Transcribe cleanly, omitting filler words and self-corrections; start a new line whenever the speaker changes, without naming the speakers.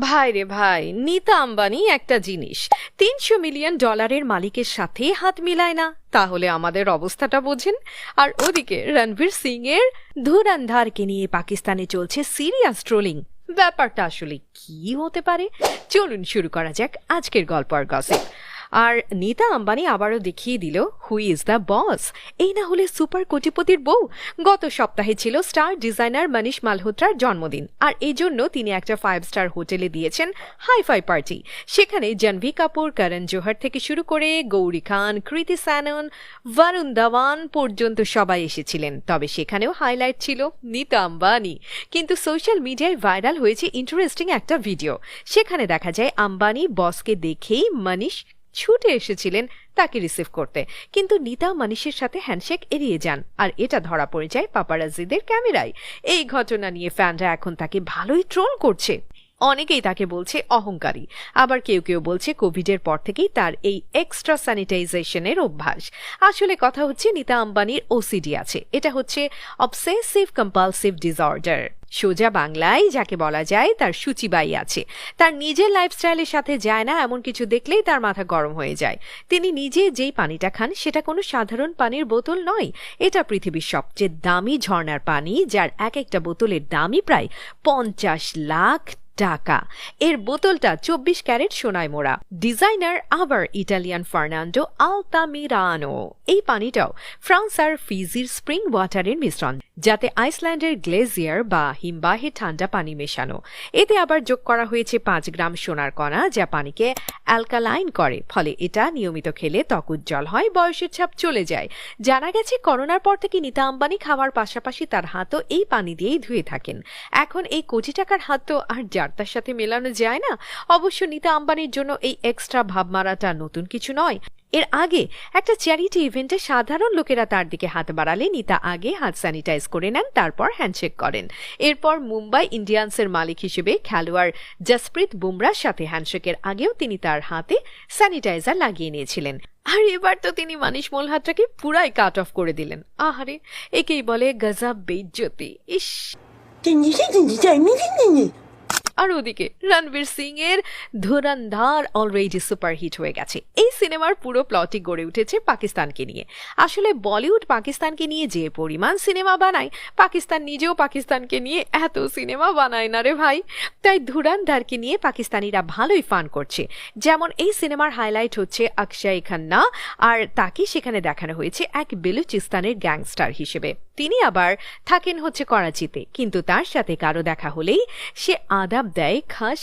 ভাই রে ভাই, নীতা আম্বানি একটা জিনিস 300 মিলিয়ন ডলারের মালিকের সাথে হাত মিলায় না, তাহলে আমাদের অবস্থাটা বোঝেন। আর ওদিকে রণবীর সিং এর ধুরন্ধরকে নিয়ে পাকিস্তানে চলছে সিরিয়াস ট্রোলিং। ব্যাপারটা আসলে কি হতে পারে? চলুন শুরু করা যাক আজকের গল্প আর গসিপ। আর নীতা আম্বানি আবারও দেখিয়ে দিল হু ইজ দ্য বস। এই না হলে সুপার কোটিপতির বউ। গত সপ্তাহে ছিল স্টার ডিজাইনার মনীষ মালহোত্রার জন্মদিন, আর এই জন্য তিনি একটা 5 স্টার হোটেলে দিয়েছেন হাইফাই পার্টি। সেখানে জাহ্নবী কাপুর, করণ জোহর থেকে শুরু করে গৌরী খান, কৃতি স্যানন, বরুণ ধাওয়ান পর্যন্ত সবাই এসেছিলেন। তবে সেখানেও হাইলাইট ছিল নীতা আম্বানি। কিন্তু সোশ্যাল মিডিয়ায় ভাইরাল হয়েছে ইন্টারেস্টিং একটা ভিডিও। সেখানে দেখা যায় আম্বানি বসকে দেখেই মনীষ ছুটে এসেছিলেন তাকে রিসিভ করতে, কিন্তু নীতা মনীষের সাথে হ্যান্ডশেক এড়িয়ে যান, আর এটা ধরা পড়ে যায় পাপারাজ্জিদের ক্যামেরায়। এই ঘটনা নিয়ে ফ্যানরা এখন তাকে ভালোই ট্রোল করছে। অনেকেই তাকে বলছে অহংকারী, আবার কেউ কেউ বলছে কোভিডের পর থেকেই তার এই এক্সট্রা স্যানিটাইজেশনের অভ্যাস। আসলে কথা হচ্ছে নীতা আম্বানির ওসিডি আছে। এটা হচ্ছে অবসেসিভ কম্পালসিভ ডিসঅর্ডার। সোজা বাংলায় যাকে বলা যায় তার সূচিবাই আছে। তার নিজের লাইফস্টাইলের সাথে যায় না এমন কিছু দেখলেই তার মাথা গরম হয়ে যায়। তিনি নিজে যেই পানিটা খান সেটা কোনো সাধারণ পানির বোতল নয়, এটা পৃথিবীর সবচেয়ে দামি ঝর্ণার পানি, যার এক একটা বোতলের দামই প্রায় 50 লাখ টাকা। এর বোতলটা 24 ক্যারেট সোনায় মোড়া। ডিজাইনার আবার ইটালিয়ান ফার্নান্ডো আলতামিরানো। এই পানিটাও ফ্রান্স আর ফিজির স্প্রিং ওয়াটারের মিশ্রণ, যাতে আইসল্যান্ডের গ্লেজিয়ার বা হিমবাহের ঠান্ডা পানি মেশানো। এতে আবার যোগ করা হয়েছে 5 গ্রাম সোনার কণা, যা পানিকে অ্যালকালাইন করে। ফলে এটা নিয়মিত খেলে ত্বক উজ্জ্বল হয়, বয়সের ছাপ চলে যায়। জানা গেছে করোনার পর থেকে নীতা আম্বানি খাওয়ার পাশাপাশি তার হাতও এই পানি দিয়েই ধুয়ে থাকেন। এখন এই কোটি টাকার হাত তো আর যার সাথে মেলানো যায় না। অবশ্য নীতা আম্বানির জন্য এই এক্সট্রা ভাব মারাটা নতুন কিছু নয়। এর আগে একটা চ্যারিটি ইভেন্টে সাধারণ লোকেরা তার দিকে হাত বাড়ালে নীতা আগে হাত স্যানিটাইজ করে নেন, তারপর হ্যান্ডশেক করেন। এরপর মুম্বাই ইন্ডিয়ান্সের মালিক হিসেবে খেলোয়াড় জসপ্রীত বুমরার সাথে হ্যান্ডশেকের আগেও তিনি তার হাতে স্যানিটাইজার লাগিয়ে নিয়েছিলেন। আর এবার তো তিনি মনীষ মালহোত্রাকে পুরাই কাট অফ করে দিলেন। আহারে, একেই বলে গজব বেইজ্জতি। ইস। আর ওদিকে রণবীর সিং এর ধুরন্ধর অলরেডি সুপারহিট হয়ে গেছে। এই সিনেমার পুরো প্লটই গড়ে উঠেছে পাকিস্তানকে নিয়ে। আসলে বলিউড পাকিস্তানকে নিয়ে যে পরিমাণ সিনেমা বানায়, পাকিস্তান নিজেও পাকিস্তানকে নিয়ে এত সিনেমা বানায় না রে ভাই। তাই ধুরন্ধরকে নিয়ে পাকিস্তানিরা ভালোই ফান করছে। যেমন এই সিনেমার হাইলাইট হচ্ছে অক্ষয় খান্না, আর তাকে সেখানে দেখানো হয়েছে এক বেলুচিস্তানের গ্যাংস্টার হিসেবে। তিনি আবার থাকেন হচ্ছে করাচিতে, কিন্তু তার সাথে কারো দেখা হলেই সে আদাব দেয় খাস